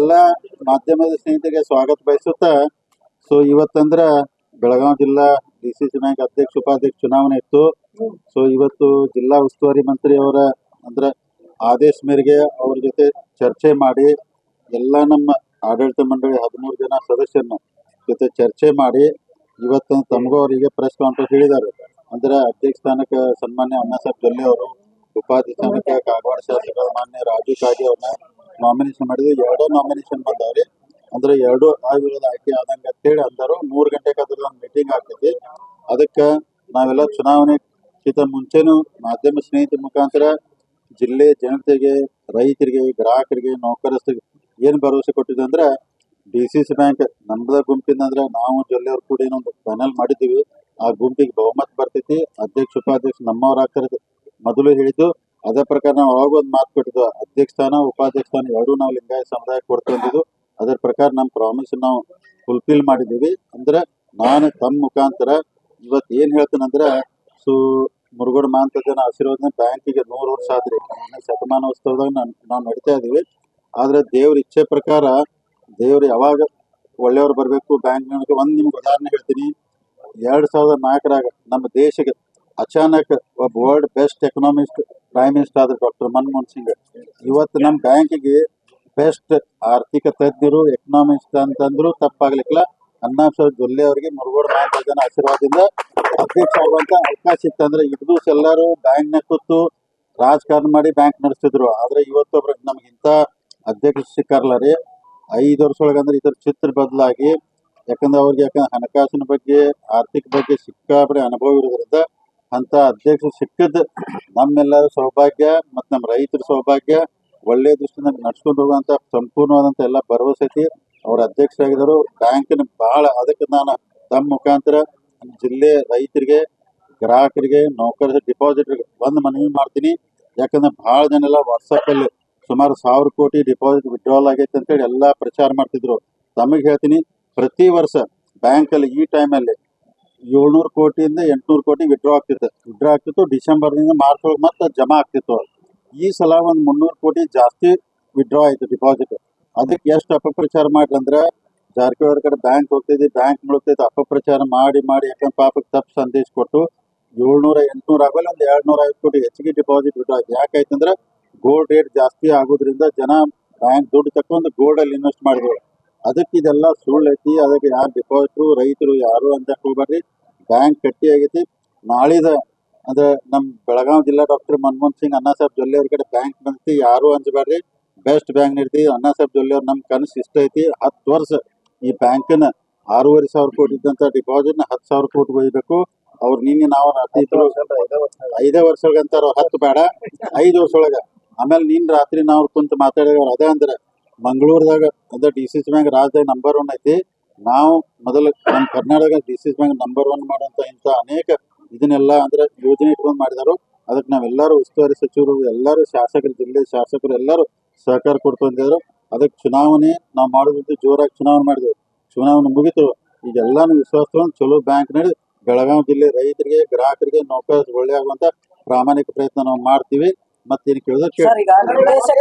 ಎಲ್ಲ ಮಾಧ್ಯಮದ ಸ್ನೇಹಿತರಿಗೆ ಸ್ವಾಗತ ಬಯಸುತ್ತಾ ಇವತ್ತಂದ್ರ ಬೆಳಗಾವಿ ಜಿಲ್ಲಾ ಡಿಸಿಸಿ ಬ್ಯಾಂಕ್ ಅಧ್ಯಕ್ಷ ಉಪಾಧ್ಯಕ್ಷ ಚುನಾವಣೆ ಇತ್ತು. ಇವತ್ತು ಜಿಲ್ಲಾ ಉಸ್ತುವಾರಿ ಮಂತ್ರಿ ಅವರ ಅಂದ್ರೆ ಆದೇಶ ಮೇರೆಗೆ ಅವ್ರ ಜೊತೆ ಚರ್ಚೆ ಮಾಡಿ ಎಲ್ಲ ನಮ್ಮ ಆಡಳಿತ ಮಂಡಳಿ 13 ಜನ ಸದಸ್ಯರನ್ನ ಜೊತೆ ಚರ್ಚೆ ಮಾಡಿ ಇವತ್ತು ತಮಗೂ ಅವರಿಗೆ ಪ್ರೆಸ್ ಕಾನ್ಫರೆನ್ಸ್ ಹೇಳಿದ್ದಾರೆ. ಅಂದ್ರೆ ಅಧ್ಯಕ್ಷ ಸ್ಥಾನಕ್ಕೆ ಸನ್ಮಾನ್ಯ ಅಣ್ಣಾಸಾಹೇಬ್ ಜೊಲ್ಲೆ ಅವರು, ಉಪಾಧ್ಯಕ್ಷ ಸ್ಥಾನಕ್ಕೆ ಕಾಗವಾಡ ಶಾಸಕರ ಮಾನ್ಯ ರಾಜು ಕಾಗೆ ಅವ್ರನ್ನ ನಾಮಿನೇಷನ್ ಮಾಡಿದ್ವಿ. 2 ನಾಮಿನೇಷನ್ ಬಂದವ್ರಿ. ಅಂದ್ರೆ 2 ಆಯ್ಕೆಗಳ ಆಯ್ಕೆ ಆದಂಗೆ ಅಂತೇಳಿ ಅಂದರು. 3 ಗಂಟೆಗೆ ಅದ್ರ ಒಂದು ಮೀಟಿಂಗ್ ಆಗ್ತೈತಿ. ಅದಕ್ಕೆ ನಾವೆಲ್ಲ ಚುನಾವಣೆಗಿಂತ ಮುಂಚೆನೂ ಮಾಧ್ಯಮ ಸ್ನೇಹಿತರ ಮುಖಾಂತರ ಜಿಲ್ಲೆ ಜನತೆಗೆ, ರೈತರಿಗೆ, ಗ್ರಾಹಕರಿಗೆ, ನೌಕರಸ್ಥರಿಗೆ ಏನು ಭರವಸೆ ಕೊಟ್ಟಿದ್ದೆ ಅಂದ್ರೆ ಡಿಸಿಸಿ ಬ್ಯಾಂಕ್ ನಮ್ಮದ ಗುಂಪಿಂದ ಅಂದ್ರೆ ನಾವು ಜೊಲ್ಲೆ ಅವ್ರು ಕೂಡ ಏನೊಂದು ಪ್ಯಾನಲ್ ಮಾಡಿದ್ದೀವಿ. ಆ ಗುಂಪಿಗೆ ಬಹುಮತ ಬರ್ತೈತಿ. ಅಧ್ಯಕ್ಷ ಉಪಾಧ್ಯಕ್ಷ ನಮ್ಮವ್ರು ಆಗ್ತಾರೆ ಮೊದಲು ಹೇಳಿದ್ದು. ಅದೇ ಪ್ರಕಾರ ನಾವು ಅವಾಗ ಒಂದು ಮಾತು ಕೊಟ್ಟಿದ್ದು, ಅಧ್ಯಕ್ಷ ಸ್ಥಾನ ಉಪಾಧ್ಯಕ್ಷ ಸ್ಥಾನ 2 ನಾವು ಲಿಂಗಾಯತ ಸಮುದಾಯಕ್ಕೆ ಕೊಡ್ತಿದ್ದು. ಅದರ ಪ್ರಕಾರ ನಮ್ಮ ಪ್ರಾಮಿಸ್ ನಾವು ಫುಲ್ಫಿಲ್ ಮಾಡಿದ್ದೀವಿ. ಅಂದ್ರೆ ನಾನು ತಮ್ಮ ಮುಖಾಂತರ ಇವತ್ತು ಏನು ಹೇಳ್ತೇನೆಂದ್ರೆ ಮುರುಗೋಡು ಮಾಂತ ಜನ ಆಶೀರ್ವಾದ ಬ್ಯಾಂಕಿಗೆ 100 ವರ್ಷ ಆದ್ರಿ. ಶತಮಾನೋತ್ಸವದಾಗ ನಾವು ನಡೀತಾ ಇದೀವಿ. ಆದ್ರೆ ದೇವ್ರ ಇಚ್ಛೆ ಪ್ರಕಾರ ದೇವ್ರು ಯಾವಾಗ ಒಳ್ಳೆಯವ್ರು ಬರಬೇಕು ಬ್ಯಾಂಕ್ ಒಂದು ನಿಮ್ಗೆ ಉದಾಹರಣೆ ಹೇಳ್ತೀನಿ. 2004ರಾಗ ನಮ್ಮ ದೇಶಕ್ಕೆ ಅಚಾನಕ್ ಒಬ್ಬ world best economist prime minister ಆದ್ರೆ ಡಾಕ್ಟರ್ ಮನಮೋಹನ್ ಸಿಂಗ್. ಇವತ್ತು ನಮ್ಮ ಬ್ಯಾಂಕಿಗೆ ಬೆಸ್ಟ್ ಆರ್ಥಿಕ ತಜ್ಞರು ಎಕನಾಮಿಸ್ಟ್ ಅಂತಂದ್ರು ತಪ್ಪಾಗ್ಲಿಕ್ಕಿಲ್ಲ. ಅಣ್ಣಾಸಾಹೇಬ್ ಜೊಲ್ಲೆ ಅವರಿಗೆ ಮುರುಗೋಡು ಮಾಂತ ಜನ ಆಶೀರ್ವಾದದಿಂದ ಅಧ್ಯಕ್ಷ ಆಗುವಂತ ಅವಕಾಶ ಇತ್ತು. ಅಂದ್ರೆ ಇದ್ದು ಎಲ್ಲರೂ ಬ್ಯಾಂಕ್ನಾಗ ಕೂತು ರಾಜಕಾರಣ ಮಾಡಿ ಬ್ಯಾಂಕ್ ನಡೆಸ್ತಿದ್ರು. ಆದ್ರೆ ಇವತ್ತೊಬ್ರು ನಮ್ಗಿಂತ ಅಧ್ಯಕ್ಷ ಸಿಕ್ಕಾರಲ್ಲ ರೀ. 5 ವರ್ಷೊಳಗೆ ಅಂದ್ರೆ ಇದ್ರ ಚಿತ್ರ ಬದಲಾಗಿ, ಯಾಕಂದ್ರೆ ಹಣಕಾಸಿನ ಬಗ್ಗೆ ಆರ್ಥಿಕ ಬಗ್ಗೆ ಸಿಕ್ಕಾಪಡೆ ಅನುಭವ ಇರೋದ್ರಿಂದ ಅಂತ ಅಧ್ಯಕ್ಷ ಸಿಕ್ಕಿದ್ದು ನಮ್ಮೆಲ್ಲರ ಸೌಭಾಗ್ಯ ಮತ್ತು ನಮ್ಮ ರೈತರ ಸೌಭಾಗ್ಯ. ಒಳ್ಳೆ ದೃಷ್ಟಿಯಿಂದ ನಡ್ಸ್ಕೊಂಡು ಹೋಗುವಂತ ಸಂಪೂರ್ಣವಾದಂತ ಎಲ್ಲ ಭರವಸೆ ಐತಿ. ಅವ್ರ ಅಧ್ಯಕ್ಷರಾಗಿದ್ದರು ಬ್ಯಾಂಕಿನ ಬಹಳ. ಅದಕ್ಕೆ ನಾನು ತಮ್ಮ ಮುಖಾಂತರ ಜಿಲ್ಲೆ ರೈತರಿಗೆ, ಗ್ರಾಹಕರಿಗೆ, ನೌಕರ ಡಿಪಾಸಿಟ್ರಿಗೆ ಒಂದು ಮನವಿ ಮಾಡ್ತೀನಿ. ಯಾಕಂದ್ರೆ ಬಹಳ ಜನ ಎಲ್ಲ ವಾಟ್ಸಪ್ಪಲ್ಲಿ ಸುಮಾರು 1000 ಕೋಟಿ ಡಿಪಾಸಿಟ್ ವಿಡ್ರಾಲ್ ಆಗೈತೆ ಅಂತೇಳಿ ಎಲ್ಲ ಪ್ರಚಾರ ಮಾಡ್ತಿದ್ರು. ತಮಗೆ ಹೇಳ್ತೀನಿ, ಪ್ರತಿ ವರ್ಷ ಬ್ಯಾಂಕಲ್ಲಿ ಈ ಟೈಮಲ್ಲಿ 700 ಕೋಟಿಯಿಂದ 800 ಕೋಟಿ ವಿಡ್ರಾ ಆಗ್ತಿತ್ತು. ಡಿಸೆಂಬರ್ನಿಂದ ಮಾರ್ಚ್ ಒಳಗೆ ಮತ್ತೆ ಜಮಾ ಆಗ್ತಿತ್ತು. ಈ ಸಲ ಒಂದು 300 ಕೋಟಿ ಜಾಸ್ತಿ ವಿಡ್ರಾ ಆಯ್ತು ಡಿಪಾಸಿಟ್. ಅದಕ್ಕೆ ಎಷ್ಟು ಅಪಪ್ರಚಾರ ಮಾಡ್ರಿ ಅಂದ್ರೆ ಜಾರಕಿಹೊಳಿ ಕಡೆ ಬ್ಯಾಂಕ್ ಹೋಗ್ತೈತಿ, ಬ್ಯಾಂಕ್ ಮುಳುಗ್ತೈತಿ ಅಪಪ್ರಚಾರ ಮಾಡಿ ಯಾಕಂದ್ರೆ ಪಾಪಕ್ಕೆ ತಪ್ಪು ಸಂದೇಶ ಕೊಟ್ಟು 700 800 ಆಗೋಲ್ಲ, ಒಂದು 250 ಕೋಟಿ ಹೆಚ್ಚಿಗೆ ಡಿಪಾಸಿಟ್ ವಿಡ್ರಾ ಆಯ್ತು. ಯಾಕಾಯ್ತಂದ್ರೆ ಗೋಲ್ಡ್ ರೇಟ್ ಜಾಸ್ತಿ ಆಗೋದ್ರಿಂದ ಜನ ಬ್ಯಾಂಕ್ ದುಡ್ಡು ತಕೊಂಡು ಗೋಲ್ಡಲ್ಲಿ ಇನ್ವೆಸ್ಟ್ ಮಾಡಿದ್ರು. ಅದಕ್ಕೆ ಇದೆಲ್ಲ ಸುಳ್ಳು ಐತಿ. ಅದಕ್ಕೆ ಯಾರು ಡಿಪಾಸಿಟ್ರು ರೈತರು ಯಾರು ಅಂತ ಹೋಗ್ಬಾರ್ರಿ. ಬ್ಯಾಂಕ್ ಗಟ್ಟಿ ಆಗೈತಿ. ನಾಳಿದ ಅಂದ್ರೆ ನಮ್ಮ ಬೆಳಗಾವಿ ಜಿಲ್ಲಾ ಡಾಕ್ಟರ್ ಮನಮೋಹನ್ ಸಿಂಗ್ ಅಣ್ಣಾಸಾಹೇಬ್ ಜೊಲ್ಲೆ ಅವ್ರ ಕಡೆ ಬ್ಯಾಂಕ್ ಬಂದೈತಿ. ಯಾರು ಅಂಜಬಾರ್ರಿ. ಬೆಸ್ಟ್ ಬ್ಯಾಂಕ್ ನೀಡ್ತೀವಿ. ಅಣ್ಣಾಸಾಹೇಬ್ ಜೊಲ್ಲೆ ಅವ್ರು ನಮ್ಮ ಕನಸು ಇಷ್ಟ ಐತಿ. 10 ವರ್ಷ ಈ ಬ್ಯಾಂಕನ್ನ 6,500 ಕೋಟಿ ಇದ್ದಂತ ಡಿಪಾಸಿಟ್ನ 10,000 ಕೋಟಿ ಒಯ್ಬೇಕು. ಅವ್ರು ನಿನ್ನೆ ನಾವು 5 ವರ್ಷಗಂತಾರ 10 ಬೇಡ 5 ವರ್ಷೊಳಗ. ಆಮೇಲೆ ರಾತ್ರಿ ನಾವು ಕುಂತು ಮಾತಾಡಿದವ್ರು ಅದೇ ಅಂದ್ರೆ ಮಂಗಳೂರದಾಗ ಅಂದ್ರೆ ಡಿಸಿಸಿ ಬ್ಯಾಂಕ್ ರಾಜ್ಯದಾಗ ನಂಬರ್ 1 ಐತಿ. ನಾವು ಮೊದಲು ನಮ್ಮ ಕರ್ನಾಟಕ ಡಿಸಿಸಿ ಬ್ಯಾಂಕ್ ನಂಬರ್ 1 ಮಾಡುವಂತ ಇಂಥ ಅನೇಕ ಇದನ್ನೆಲ್ಲ ಅಂದ್ರೆ ಯೋಜನೆ ಇಟ್ಕೊಂಡು ಮಾಡಿದಾರು. ಅದಕ್ಕೆ ನಾವೆಲ್ಲರೂ ಉಸ್ತುವಾರಿ ಸಚಿವರು, ಎಲ್ಲರೂ ಶಾಸಕರು, ಜಿಲ್ಲೆ ಶಾಸಕರು ಎಲ್ಲರೂ ಸಹಕಾರ ಕೊಡ್ಕೊಂಡಿದ್ರು. ಅದಕ್ಕೆ ಚುನಾವಣೆ ನಾವು ಮಾಡೋದಿದ್ದು ಜೋರಾಗಿ ಚುನಾವಣೆ ಮಾಡಿದೆವು. ಚುನಾವಣೆ ಮುಗಿತು. ಈಗೆಲ್ಲಾನು ವಿಶ್ವಾಸ ಚಲೋ ಬ್ಯಾಂಕ್ ನಡೆದು ಬೆಳಗಾವಿ ಜಿಲ್ಲೆ ರೈತರಿಗೆ, ಗ್ರಾಹಕರಿಗೆ, ನೌಕರ ಒಳ್ಳೆ ಆಗುವಂತ ಪ್ರಾಮಾಣಿಕ ಪ್ರಯತ್ನ ನಾವು ಮಾಡ್ತೀವಿ. ಮತ್ತೇನು ಕೇಳಿದ್ರೆ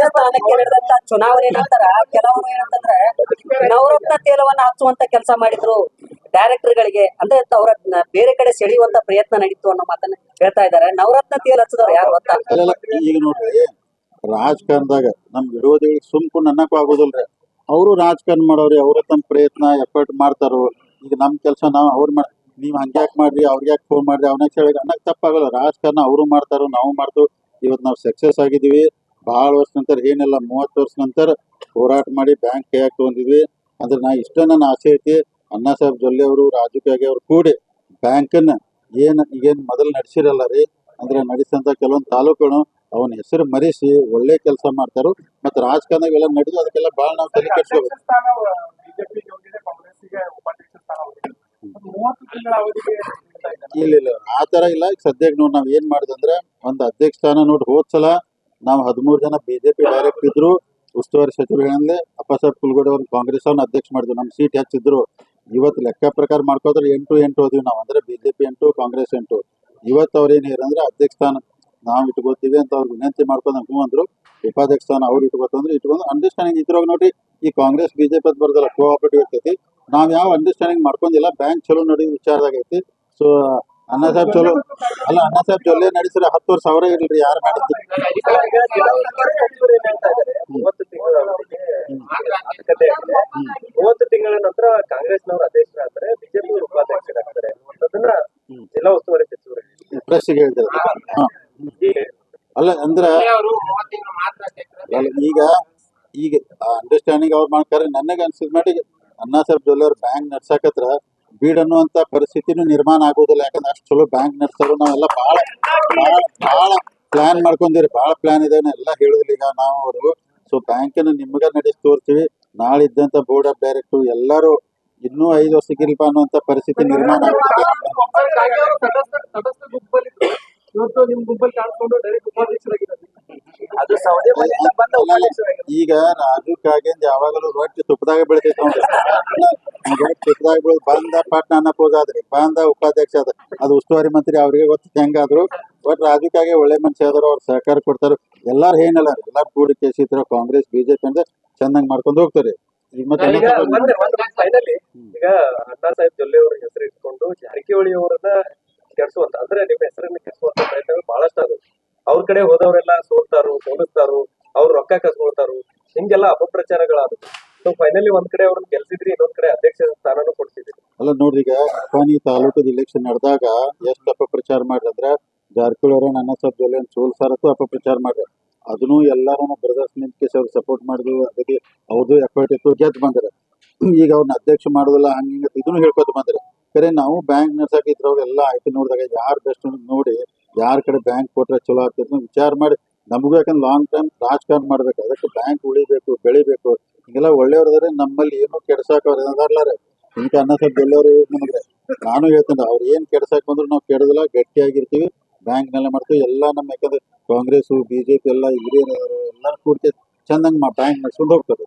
ಚುನಾವಣೆ ನಂತರ ಕೆಲವರು ಏನಂತಂದ್ರೆ ನವರತ್ನ ತೇಲವನ್ನ ಹಚ್ಚುವಂತ ಕೆಲಸ ಮಾಡಿದ್ರು ಡೈರೆಕ್ಟರ್ ಗಳಿಗೆ. ಅಂದ್ರೆ ಅವರ ಬೇರೆ ಕಡೆ ಸೆಳೆಯುವಂತ ಪ್ರಯತ್ನ ನಡೀತು ಅನ್ನೋ ಮಾತನ್ನ ಹೇಳ್ತಾ ಇದ್ದಾರೆ. ನವರತ್ನ ತೇಲ ಹಚ್ಚಿದವ್ರು ಯಾರು ಅಂತ ಈಗ ನೋಡ್ರಿ, ರಾಜಕಾರಣದಾಗ ನಮ್ ವಿರೋಧಿಗಳಿಗೆ ಸುಮ್ಕೊಂಡು ಅನ್ನಕ್ಕೂ ಆಗೋದಿಲ್ರಿ. ಅವರು ರಾಜಕಾರಣ ಮಾಡೋರಿ, ಅವ್ರ ತಮ್ಮ ಪ್ರಯತ್ನ ಎಫರ್ಟ್ ಮಾಡ್ತಾರೋ. ಈಗ ನಮ್ ಕೆಲಸ ನಾವು ಅವ್ರು ನೀವ್ ಹಂಗ್ಯಾಕ್ ಮಾಡ್ರಿ, ಅವ್ರಿಗೆ ಫೋನ್ ಮಾಡ್ರಿ, ಅವನಾಗ ಹೇಳಿ ಅನ್ನಕ್ ತಪ್ಪಾಗಲ್ಲ. ರಾಜಕಾರಣ ಅವರು ಮಾಡ್ತಾರೋ, ನಾವು ಮಾಡ್ತೇವೆ. ಇವತ್ತು ನಾವು ಸಕ್ಸಸ್ ಆಗಿದ್ದೀವಿ. ಬಹಳ ವರ್ಷ ನಂತರ ಏನಿಲ್ಲ 30 ವರ್ಷ ನಂತರ ಹೋರಾಟ ಮಾಡಿ ಬ್ಯಾಂಕ್ ಕೈಯಾಗ ತಗೊಂಡಿದ್ವಿ. ಅಂದ್ರೆ ನಾ ಇಷ್ಟ ನನ್ನ ಆಸೆ ಐತಿ. ಅಣ್ಣಾಸಾಹೇಬ್ ಜೊಲ್ಲೆ ಅವರು, ರಾಜು ಕಾಗೆ ಅವರು ಕೂಡಿ ಬ್ಯಾಂಕನ್ನ ಈಗೇನು ಮೊದಲು ನಡೆಸಿರಲ್ಲ ರೀ, ಅಂದ್ರೆ ನಡೆಸಂತ ಕೆಲವೊಂದು ತಾಲೂಕುಗಳು ಅವನ ಹೆಸರು ಮರೆಸಿ ಒಳ್ಳೆ ಕೆಲಸ ಮಾಡ್ತಾರೋ. ಮತ್ತೆ ರಾಜಕಾರಣದಾಗ ಎಲ್ಲ ನಡೆದು ಅದಕ್ಕೆಲ್ಲ ಬಹಳ ನಾವು ತಲೆ ಕೆಡಿಸ್ಕೋಬೇಕು. ಇಲ್ಲ ಆತರ ಇಲ್ಲ. ಈಗ ಸದ್ಯಕ್ಕೆ ನೋಡಿ ನಾವ್ ಏನ್ ಮಾಡಿದಂದ್ರೆ ಒಂದು ಅಧ್ಯಕ್ಷ ಸ್ಥಾನ ನೋಡಿ ಹೋದ್ಸಲ ನಾವು 13 ಜನ ಬಿಜೆಪಿ ಡೈರೆಕ್ಟ್ ಇದ್ರು. ಉಸ್ತುವಾರಿ ಸಚಿವರುಗಳಂದ್ರೆ ಅಪ್ಪಸಾಹೇಬ್ ಕುಲಗಡೆ ಅವ್ರನ್ನ ಕಾಂಗ್ರೆಸ್ ಅವ್ರನ್ನ ಅಧ್ಯಕ್ಷ ಮಾಡಿದ್ವಿ. ನಮ್ಮ ಸೀಟ್ ಹೆಚ್ಚಿದ್ರು. ಇವತ್ತು ಲೆಕ್ಕ ಪ್ರಕಾರ ಮಾಡ್ಕೋದ್ರೆ 8 ಹೋದ್ವಿ ನಾವು. ಅಂದ್ರೆ ಬಿಜೆಪಿ 8 ಕಾಂಗ್ರೆಸ್ 8. ಇವತ್ತು ಅವ್ರೇನು ಅಂದ್ರೆ ಅಧ್ಯಕ್ಷ ಸ್ಥಾನ ನಾವು ಇಟ್ಕೋತೀವಿ ಅಂತ ಅವ್ರು ವಿನಂತಿ ಮಾಡ್ಕೊಂಡು ಹ್ಞೂ ಅಂದ್ರು. ಉಪಾಧ್ಯಕ್ಷ ಸ್ಥಾನ ಅವ್ರು ಇಟ್ಕೋತಂದ್ರೆ ಇಟ್ಕೊಂಡು ಅಂಡರ್ಸ್ಟ್ಯಾಂಡಿಂಗ್ ಇದ್ರಾಗ ನೋಡ್ರಿ, ಈ ಕಾಂಗ್ರೆಸ್ ಬಿಜೆಪಿ ಅಂತ ಬರ್ದಲ್ಲ ಕೋಆಪರೇಟಿವ್ ಇರ್ತೈತಿ. ನಾವ್ ಯಾವ ಅಂಡರ್ಸ್ಟ್ಯಾಂಡಿಂಗ್ ಮಾಡ್ಕೊಂಡಿಲ್ಲ. ಬ್ಯಾಂಕ್ ಚಲೋ ನೋಡಿ ವಿಚಾರದಾಗ ಐತಿ. ಸೊ ಅಣ್ಣ ಸಾಹೇಬ್ ಚಲೋ ಅಲ್ಲ, ಅಣ್ಣ ಸಾಹೇಬ್ ಜೊಲ್ಲೆ ನಡೆಸಿದ್ರೆ 10 ವರ್ಷ ಅವರೇ ಇಲ್ರಿ, ಯಾರು ಮಾಡಿದ್ರು. ಮೂವತ್ತು ತಿಂಗಳ ನಂತರ ಕಾಂಗ್ರೆಸ್ನವರು ಅಧ್ಯಕ್ಷರಾಗ್ತಾರೆ, ಬಿಜೆಪಿ ಉಪಾಧ್ಯಕ್ಷರಾಗ್ತಾರೆ ಅನ್ನೋದನ್ನ ಜಿಲ್ಲಾ ಉಸ್ತುವಾರಿ ಸಚಿವರು ಪ್ರೆಸ್ ಹೇಳ್ತಾರೆ. ಅಲ್ಲ ಅಂದ್ರ ಈಗ ಅಂಡರ್ಸ್ಟ್ಯಾಂಡಿಂಗ್ ಅವ್ರು ಮಾಡ್ತಾರೆ. ನನಗೆ ಅನ್ಸಿದ ಮಟ್ಟಿಗೆ ಅಣ್ಣಾ ಸಾಹೇಬ್ ಜೊಲ್ಲೆ ಅವ್ರು ಬ್ಯಾಂಕ್ ನಡ್ಸಾಕತ್ರ ಬೀಡ್ ಅನ್ನುವಂತ ಪರಿಸ್ಥಿತಿನೂ ನಿರ್ಮಾಣ ಆಗೋದಿಲ್ಲ. ಯಾಕಂದ್ರೆ ಅಷ್ಟು ಚಲೋ ಬ್ಯಾಂಕ್ ನಡ್ಸೋರು ನಾವೆಲ್ಲ ಬಹಳ ಪ್ಲಾನ್ ಮಾಡ್ಕೊಂಡಿರಿ. ಬಹಳ ಪ್ಲಾನ್ ಇದೆ, ಎಲ್ಲ ಹೇಳುದಿಲ್ಲ ಈಗ ನಾವು ಅವರು. ಸೊ ಬ್ಯಾಂಕನ್ನು ನಿಮ್ಗ ನಡೆಸಿ ತೋರ್ತೀವಿ. ನಾಳೆ ಇದ್ದಂತ ಬೋರ್ಡ್ ಆಫ್ ಡೈರೆಕ್ಟರ್ ಎಲ್ಲರೂ ಇನ್ನೂ 5 ವರ್ಷಕ್ಕಿಲ್ಪ ಅನ್ನುವಂತ ಪರಿಸ್ಥಿತಿ ನಿರ್ಮಾಣ ಆಗ್ತದೆ. ಈಗ ರಾಜು ಕಾಗೇಂದ್ರ ಯಾವಾಗಲೂ ರೊಟ್ಟಿ ತುಪ್ಪದಾಗ ಬೆಳಿತೈತೆ ನೋಡ್ರಿ. ರೊಟ್ಟಿ ತುಪ್ಪದಾಗ ಬೆಳೆದು ಬಂದ ಪಾಟ್ನ ಅನ್ನಪೋದ ಆದ್ರಿ, ಬಂದ ಉಪಾಧ್ಯಕ್ಷ ಆದ, ಅದು ಉಸ್ತುವಾರಿ ಮಂತ್ರಿ ಅವ್ರಿಗೆ ಗೊತ್ತು ಹೆಂಗಾದ್ರು. ಬಟ್ ರಾಜು ಕಾಗೆ ಒಳ್ಳೆ ಮನುಷ್ಯ ಆದ್ರು, ಅವ್ರು ಸಹಕಾರ ಕೊಡ್ತಾರ. ಎಲ್ಲಾರು ಏನಲ್ಲ ಎಲ್ಲಾರು ಕೂಡಿ ಕೇಸಿತ್ರ ಕಾಂಗ್ರೆಸ್ ಬಿಜೆಪಿ ಅಂದ್ರೆ ಚಂದಂಗ್ ಮಾಡ್ಕೊಂಡು ಹೋಗ್ತಾರೆ. ಈಗ ಮತ್ತೆ ಫೈನಲಿ ಈಗ ಅಣ್ಣಾ ಸಾಹೇಬ್ ಜೊಲ್ಲೆ ಅವರ ಹೆಸರು ಇಟ್ಕೊಂಡು ಜಾರಕಿಹೊಳಿ ಅವರನ್ನ ಕೆಡ್ಸುವಂತ, ಅಂದ್ರೆ ನಿಮ್ಮ ಹೆಸರನ್ನ ಕೆಡ್ಸುವಂತ ಪ್ರಯತ್ನಗಳು ಬಹಳಷ್ಟು ಅದು. ಅವ್ರ ಕಡೆ ಹೋದವರೆಲ್ಲ ಸೋಲಿಸ್ತಾರು, ಅವ್ರು ರೊಕ್ಕ ಕಸ್ಕೊಳ್ತಾರು, ಹಿಂಗೆಲ್ಲ ಅಪಪ್ರಚಾರಗಳಾದ್ರು. ಸೊ ಫೈನಲಿ ಒಂದ್ ಕಡೆ ಅವ್ರನ್ನ ಗೆಲ್ಸಿದ್ರಿ, ಇನ್ನೊಂದ್ ಕಡೆ ಅಧ್ಯಕ್ಷ ಸ್ಥಾನನೂ ಕೊಡ್ತಿದ್ರಿ. ಅಲ್ಲ ನೋಡ್ರಿ, ಈಗ ನಿಪ್ಪಾಣಿ ತಾಲೂಕದ ಇಲೆಕ್ಷನ್ ನಡೆದಾಗ ಎಷ್ಟು ಅಪಪ್ರಚಾರ ಮಾಡ್ರಂದ್ರ ಜಾರಕಿಹೊಳಿ ಅವರ ಅಣ್ಣಾ ಸಾಹೇಬ್ ಜೊಲ್ಲೆ ಸೋಲ್ಸಾರತ್ತು ಅಪಪ್ರಚಾರ ಮಾಡ್ರ. ಅದನ್ನು ಎಲ್ಲಾರು ಬ್ರದರ್ಸ್ ನಿಂತ್ಕೇಶ್ ಅವ್ರು ಸಪೋರ್ಟ್ ಮಾಡಿದ್ರು. ಅದಕ್ಕೆ ಅವ್ರದ್ದು ಎಫರ್ಟ್ ಇತ್ತು, ಗೆದ್ದು ಬಂದ್ರೆ. ಈಗ ಅವ್ರನ್ನ ಅಧ್ಯಕ್ಷ ಮಾಡೋದಿಲ್ಲ ಹಂಗ ಇದನ್ನು ಹೇಳ್ಕೊತ ಬಂದ್ರೆ. ಕರೆ ನಾವು ಬ್ಯಾಂಕ್ ನಡ್ಸಕ್ ಇದ್ರವ್ರೆಲ್ಲ ಆಯ್ತು ನೋಡಿದಾಗ ಯಾರು ಬೆಸ್ಟ್ ನೋಡಿ ಯಾರ ಕಡೆ ಬ್ಯಾಂಕ್ ಕೊಟ್ರೆ ಚಲೋ ಆಗ್ತದೆ ವಿಚಾರ ಮಾಡಿ. ನಮಗೂ ಯಾಕಂದ್ರೆ ಲಾಂಗ್ ಟೈಮ್ ರಾಜಕಾರಣ ಮಾಡ್ಬೇಕು, ಅದಕ್ಕೆ ಬ್ಯಾಂಕ್ ಉಳಿಬೇಕು, ಬೆಳಿಬೇಕು. ಹಿಂಗೆಲ್ಲ ಒಳ್ಳೆಯವ್ರದಾರೆ. ನಮ್ಮಲ್ಲಿ ಏನು ಕೆಡ್ಸಾಕ ಅವ್ರು ಏನಾದಾರ್ಲಾರೆ ಇಂಥ ಅಣ್ಣಾ ಸಾಹೇಬ್ ಜೊಲ್ಲೆ ನಮಗೆ ನಾನು ಹೇಳ್ತೇನೆ, ಅವ್ರು ಏನ್ ಕೆಡ್ಸಾಕ್ ಬಂದ್ರು ನಾವು ಕೆಡದಿಲ್ಲ, ಗಟ್ಟಿಯಾಗಿರ್ತೀವಿ. ಬ್ಯಾಂಕ್ನೆಲ್ಲ ಮಾಡ್ತೀವಿ ಎಲ್ಲ. ನಮ್ಮ ಯಾಕಂದ್ರೆ ಕಾಂಗ್ರೆಸ್ ಬಿಜೆಪಿ ಎಲ್ಲ ಹಿರಿಯರು ಎಲ್ಲರೂ ಕೂಡ್ತಿ ಚಂದಂಗ್ ಬ್ಯಾಂಕ್ ನಡ್ಸ್ಕೊಂಡು ಹೋಗ್ತಾರೆ.